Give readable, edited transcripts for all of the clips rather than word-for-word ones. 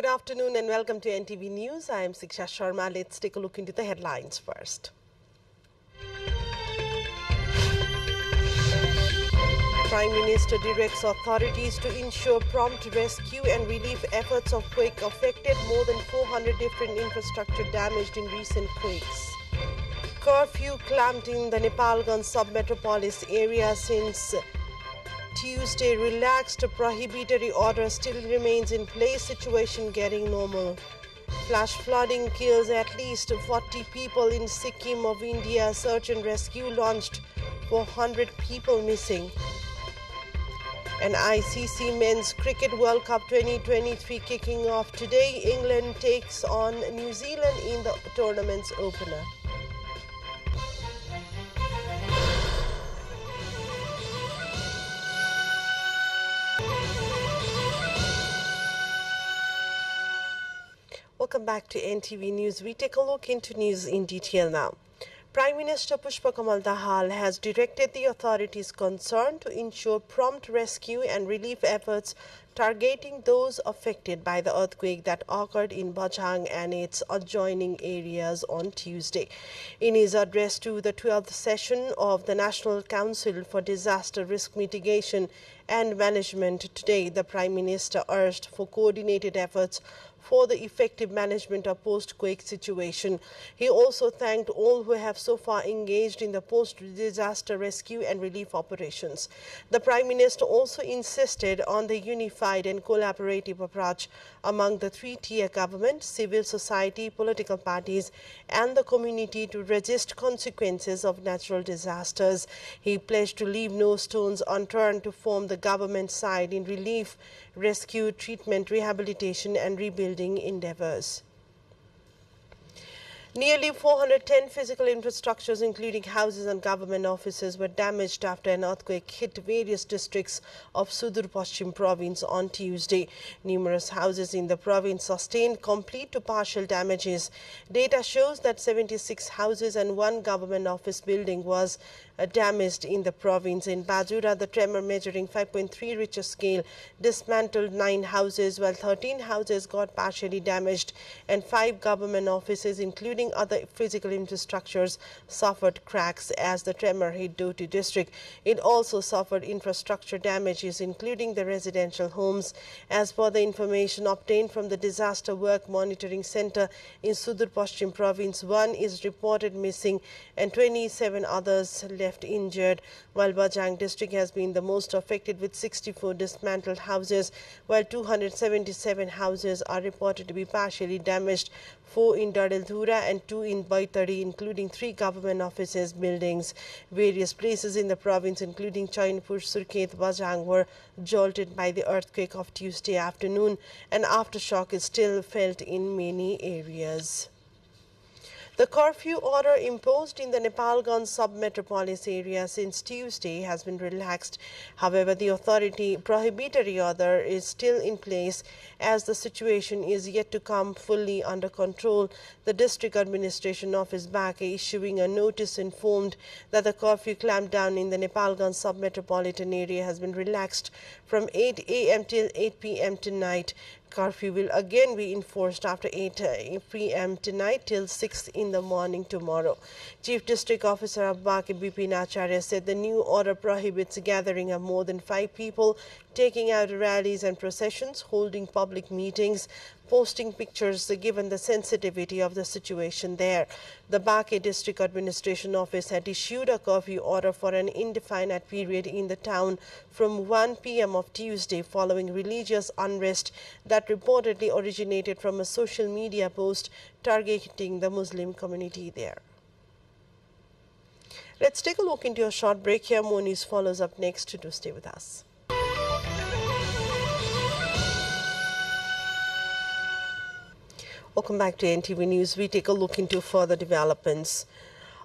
Good afternoon and welcome to NTV News. I am Siksha Sharma. Let's take a look into the headlines first. Prime Minister directs authorities to ensure prompt rescue and relief efforts of quake affected. More than 400 different infrastructure damaged in recent quakes. Curfew clamped in the Nepal sub-metropolis area since Tuesday. Relaxed prohibitory order still remains in place. Situation getting normal. Flash flooding kills at least 40 people in Sikkim of India. Search and rescue launched. 400 people missing. And ICC Men's Cricket World Cup 2023 kicking off today. England takes on New Zealand in the tournament's opener. Welcome back to NTV News. We take a look into news in detail now. Prime Minister Pushpa Kamal Dahal has directed the authorities concerned to ensure prompt rescue and relief efforts targeting those affected by the earthquake that occurred in Bajang and its adjoining areas on Tuesday. In his address to the 12th session of the National Council for Disaster Risk Mitigation and Management today, the Prime Minister urged for coordinated efforts for the effective management of post-quake situation. He also thanked all who have so far engaged in the post-disaster rescue and relief operations. The Prime Minister also insisted on the unified and collaborative approach among the three-tier government, civil society, political parties and the community to resist consequences of natural disasters. He pledged to leave no stones unturned to form the government side in relief, rescue, treatment, rehabilitation and rebuilding endeavors. Nearly 410 physical infrastructures, including houses and government offices, were damaged after an earthquake hit various districts of Sudur Paschim province on Tuesday. Numerous houses in the province sustained complete to partial damages. Data shows that 76 houses and one government office building was damaged in the province. In Bajura, the tremor measuring 5.3 Richter scale dismantled 9 houses, while 13 houses got partially damaged and 5 government offices, including other physical infrastructures, suffered cracks as the tremor hit Doti district. It also suffered infrastructure damages, including the residential homes. As per the information obtained from the Disaster Work Monitoring Center in Sudur Paschim province, 1 is reported missing and 27 others left injured, while Bajang district has been the most affected with 64 dismantled houses, while 277 houses are reported to be partially damaged, 4 in Dadildhura and 2 in Baitari, including 3 government offices buildings. Various places in the province, including Chainpur, Surkhet, Bajang, were jolted by the earthquake of Tuesday afternoon, and aftershock is still felt in many areas. The curfew order imposed in the Nepal sub-metropolis area since Tuesday has been relaxed. However, the authority prohibitory order is still in place as the situation is yet to come fully under control. The District Administration Office back issuing a notice informed that the curfew clampdown in the Nepal sub-metropolitan area has been relaxed from 8 a.m. till 8 p.m. tonight. Curfew will again be enforced after 8 p.m. tonight till 6 in the morning tomorrow. Chief District Officer of Baki Bipin Acharya said the new order prohibits gathering of more than 5 people, taking out rallies and processions, holding public meetings, posting pictures given the sensitivity of the situation there. The Baki District Administration Office had issued a curfew order for an indefinite period in the town from 1 p.m. of Tuesday following religious unrest that reportedly originated from a social media post targeting the Muslim community there. Let's take a look into a short break here. More news follows up next. Do stay with us. Welcome back to NTV News. We take a look into further developments.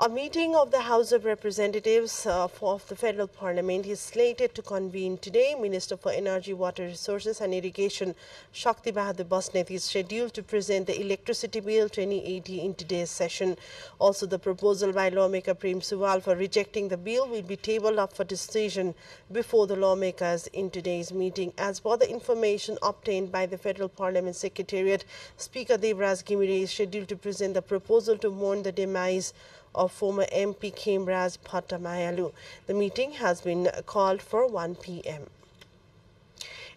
A meeting of the House of Representatives of the Federal Parliament is slated to convene today. Minister for Energy, Water Resources and Irrigation, Shakti Bahadur Basnet, is scheduled to present the Electricity Bill 2080 in today's session. Also, the proposal by lawmaker Prem Suwal for rejecting the bill will be tabled up for decision before the lawmakers in today's meeting. As per the information obtained by the Federal Parliament Secretariat, Speaker Devraj Gimire is scheduled to present the proposal to mourn the demise of former MP Khemraj Bhattamayalu. The meeting has been called for 1 p.m.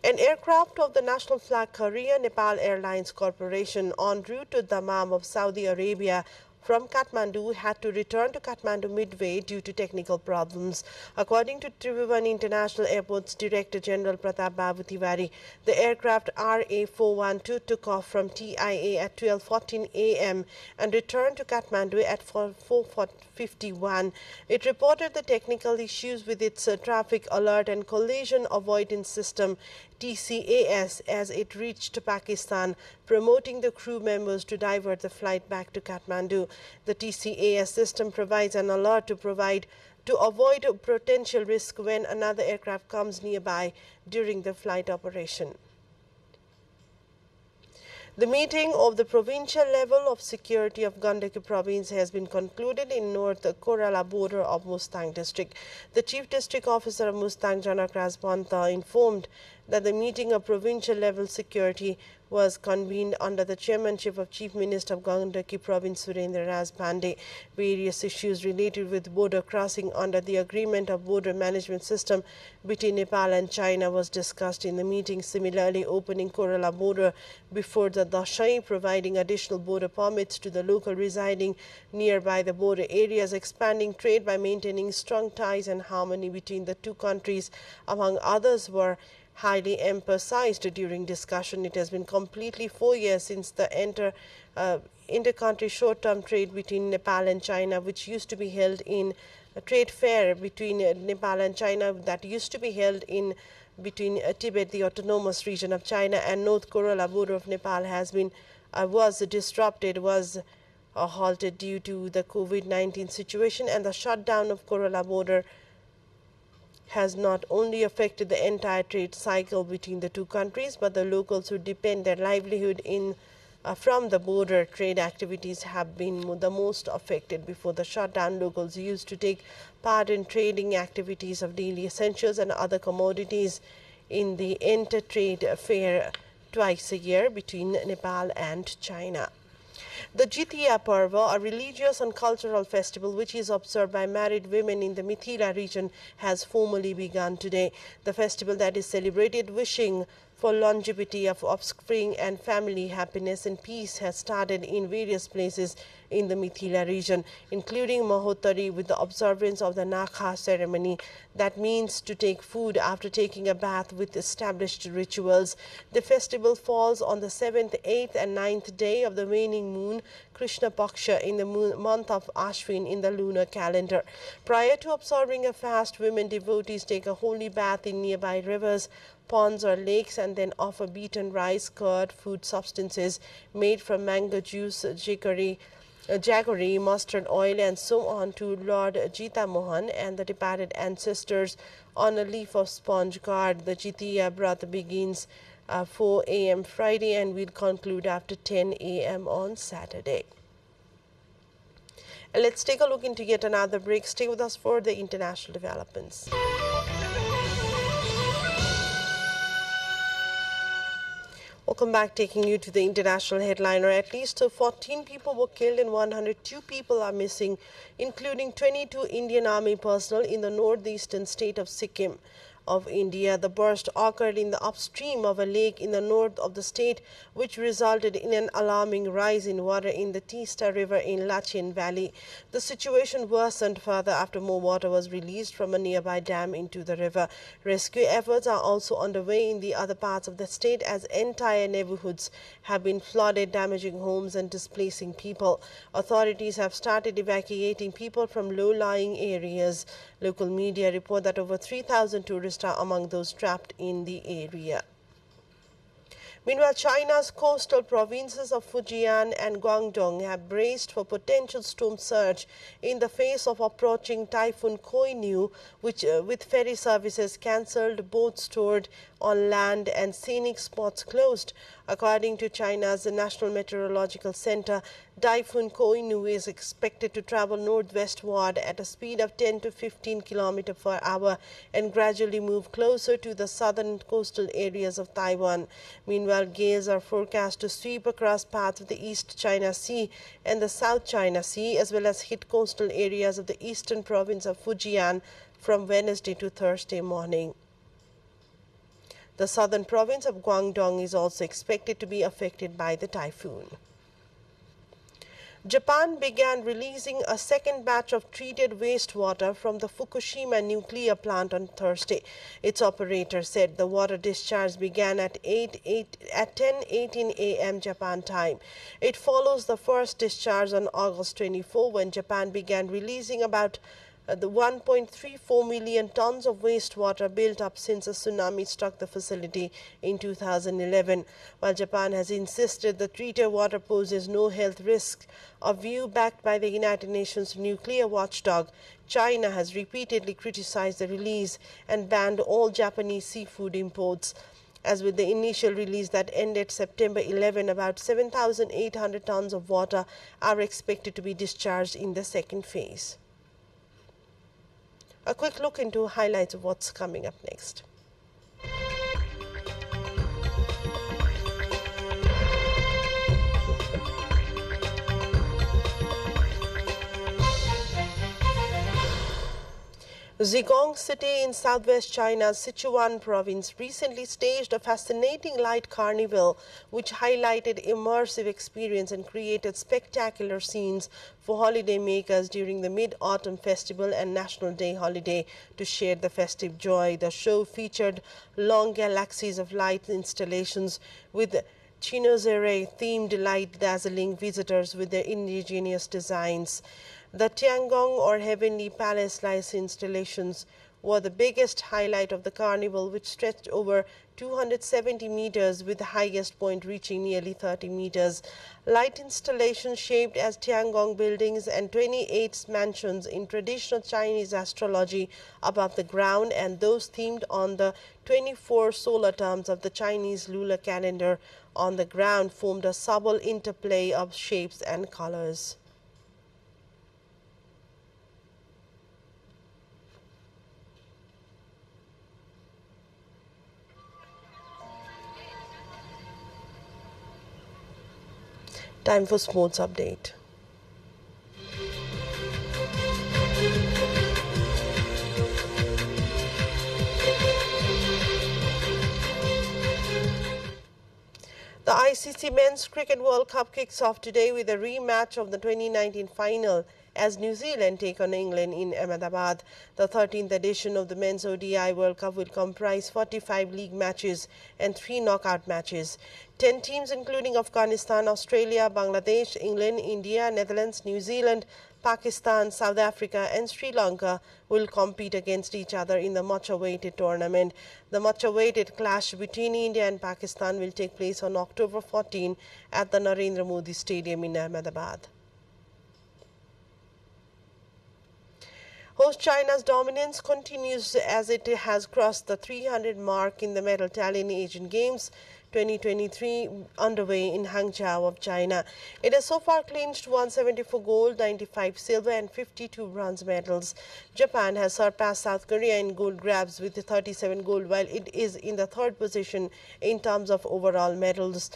An aircraft of the national flag carrier Nepal Airlines Corporation en route to Dammam of Saudi Arabia from Kathmandu had to return to Kathmandu midway due to technical problems. According to Tribhuvan International Airport's Director General Pratap Babu Tiwari, the aircraft RA412 took off from TIA at 12:14 a.m. and returned to Kathmandu at 4:51. It reported the technical issues with its traffic alert and collision avoidance system TCAS as it reached Pakistan, promoting the crew members to divert the flight back to Kathmandu. The TCAS system provides an alert to avoid potential risk when another aircraft comes nearby during the flight operation. The meeting of the provincial level of security of Gandaki province has been concluded in North Kerala border of Mustang district. The Chief District Officer of Mustang, Janak Rajpanta, informed that the meeting of provincial level security was convened under the chairmanship of Chief Minister of Gandaki Province Surendra Raj Pandey. Various issues related with border crossing under the Agreement of Border Management System between Nepal and China was discussed in the meeting. Similarly, opening Kerala border before the Dashai, providing additional border permits to the local residing nearby the border areas, expanding trade by maintaining strong ties and harmony between the two countries, among others, were highly emphasized during discussion. It has been completely 4 years since the inter-country short-term trade between Nepal and China, which used to be held in a trade fair between Nepal and China that used to be held in between Tibet, the autonomous region of China, and North Kerala border of Nepal was halted due to the COVID-19 situation, and the shutdown of Kerala border has not only affected the entire trade cycle between the two countries, but the locals who depend their livelihood from the border trade activities have been the most affected. Before the shutdown, locals used to take part in trading activities of daily essentials and other commodities in the inter-trade fair twice a year between Nepal and China. The Jitiya Parvo, a religious and cultural festival which is observed by married women in the Mithila region, has formally begun today. The festival that is celebrated wishing for longevity of offspring and family happiness and peace has started in various places in the Mithila region, including Mahotari, with the observance of the Nakha ceremony. That means to take food after taking a bath with established rituals. The festival falls on the 7th, 8th and 9th day of the waning moon, Krishna Paksha, in the month of Ashwin in the lunar calendar. Prior to observing a fast, women devotees take a holy bath in nearby rivers, ponds or lakes, and then offer beaten rice, curd, food substances made from mango juice, jaggery, mustard oil and so on to Lord Jita Mohan and the departed ancestors on a leaf of sponge gourd. The Jitiya Brat begins 4 a.m. Friday and will conclude after 10 a.m. on Saturday. And let's take a look into yet another break. Stay with us for the international developments. Welcome back, taking you to the international headliner. At least 14 people were killed and 102 people are missing, including 22 Indian Army personnel in the northeastern state of Sikkim of India. The burst occurred in the upstream of a lake in the north of the state, which resulted in an alarming rise in water in the Teesta River in Lachin Valley. The situation worsened further after more water was released from a nearby dam into the river. Rescue efforts are also underway in the other parts of the state as entire neighborhoods have been flooded, damaging homes and displacing people. Authorities have started evacuating people from low-lying areas. Local media report that over 3,000 tourists are among those trapped in the area. Meanwhile, China's coastal provinces of Fujian and Guangdong have braced for potential storm surge in the face of approaching Typhoon Koinu, which, with ferry services cancelled, boats stored on land and scenic spots closed. According to China's National Meteorological Center, Typhoon Koinu is expected to travel northwestward at a speed of 10 to 15 km per hour and gradually move closer to the southern coastal areas of Taiwan. Meanwhile, gales are forecast to sweep across parts of the East China Sea and the South China Sea, as well as hit coastal areas of the eastern province of Fujian from Wednesday to Thursday morning. The southern province of Guangdong is also expected to be affected by the typhoon. Japan began releasing a second batch of treated wastewater from the Fukushima nuclear plant on Thursday. Its operator said the water discharge began at 10:18 a.m. Japan time. It follows the first discharge on August 24, when Japan began releasing about the 1.34 million tons of wastewater built up since a tsunami struck the facility in 2011. While Japan has insisted the treated water poses no health risk, a view backed by the United Nations nuclear watchdog, China has repeatedly criticized the release and banned all Japanese seafood imports. As with the initial release that ended September 11, about 7,800 tons of water are expected to be discharged in the second phase. A quick look into highlights of what's coming up next. Zigong City in southwest China's Sichuan province recently staged a fascinating light carnival which highlighted immersive experience and created spectacular scenes for holidaymakers during the Mid-Autumn Festival and National Day holiday to share the festive joy. The show featured long galaxies of light installations with Chinozere-themed light dazzling visitors with their indigenous designs. The Tiangong or Heavenly Palace light installations were the biggest highlight of the carnival, which stretched over 270 meters with the highest point reaching nearly 30 meters. Light installations shaped as Tiangong buildings and 28 mansions in traditional Chinese astrology above the ground, and those themed on the 24 solar terms of the Chinese lunar calendar on the ground formed a subtle interplay of shapes and colors. Time for sports update. The ICC Men's Cricket World Cup kicks off today with a rematch of the 2019 final as New Zealand take on England in Ahmedabad. The 13th edition of the Men's ODI World Cup will comprise 45 league matches and 3 knockout matches. 10 teams including Afghanistan, Australia, Bangladesh, England, India, Netherlands, New Zealand, Pakistan, South Africa and Sri Lanka will compete against each other in the much-awaited tournament. The much-awaited clash between India and Pakistan will take place on October 14 at the Narendra Modi Stadium in Ahmedabad. Host China's dominance continues as it has crossed the 300 mark in the medal tally in Asian Games 2023 underway in Hangzhou of China. It has so far clinched 174 gold, 95 silver and 52 bronze medals. Japan has surpassed South Korea in gold grabs with 37 gold, while it is in the third position in terms of overall medals.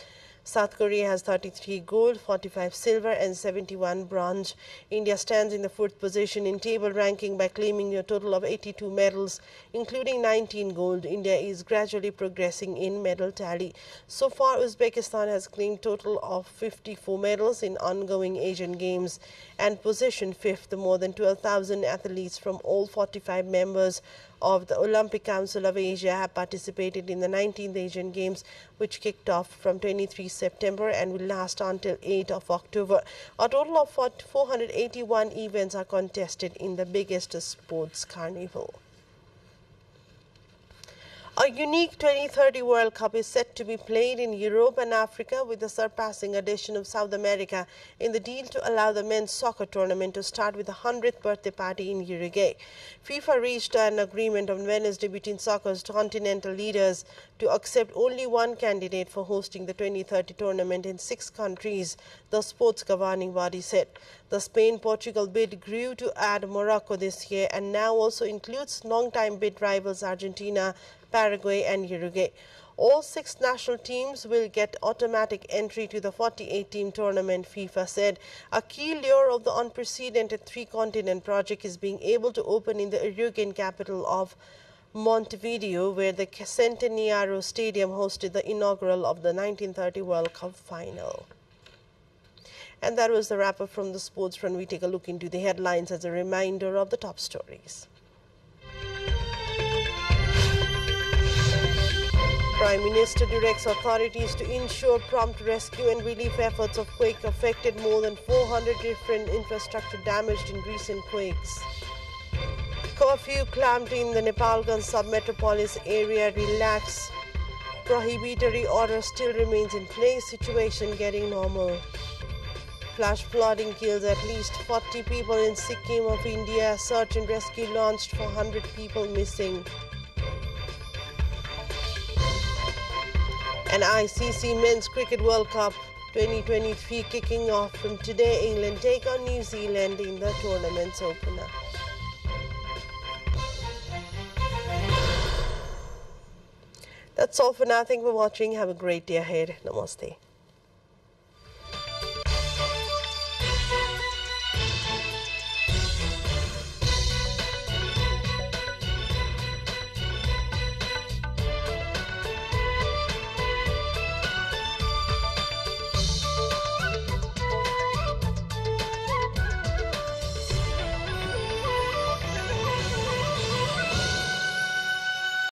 South Korea has 33 gold, 45 silver and 71 bronze. India stands in the fourth position in table ranking by claiming a total of 82 medals, including 19 gold. India is gradually progressing in medal tally. So far, Uzbekistan has claimed a total of 54 medals in ongoing Asian Games and positioned fifth. More than 12,000 athletes from all 45 members of the Olympic Council of Asia have participated in the 19th Asian Games, which kicked off from 23 September and will last until 8 of October. A total of 481 events are contested in the biggest sports carnival. A unique 2030 World Cup is set to be played in Europe and Africa with the surpassing addition of South America in the deal to allow the men's soccer tournament to start with the 100th birthday party in Uruguay. FIFA reached an agreement on Wednesday between soccer's continental leaders to accept only one candidate for hosting the 2030 tournament in 6 countries, the sports governing body said. The Spain-Portugal bid grew to add Morocco this year and now also includes long-time bid rivals Argentina, Paraguay and Uruguay. All 6 national teams will get automatic entry to the 48-team tournament, FIFA said. A key lure of the unprecedented 3-continent project is being able to open in the Uruguayan capital of Montevideo, where the Centenario Stadium hosted the inaugural of the 1930 World Cup final. And that was the wrap-up from the sports front. We take a look into the headlines as a reminder of the top stories. Prime Minister directs authorities to ensure prompt rescue and relief efforts of quake affected. More than 400 different infrastructure damaged in recent quakes. Curfew clamped in the Nepalgan sub-metropolis area relax. Prohibitory order still remains in place. Situation getting normal. Flash flooding kills at least 40 people in Sikkim of India. Search and rescue launched for 100 people missing. And ICC Men's Cricket World Cup 2023 kicking off from today. England take on New Zealand in the tournament's opener. That's all for now. Thank you for watching. Have a great day ahead. Namaste.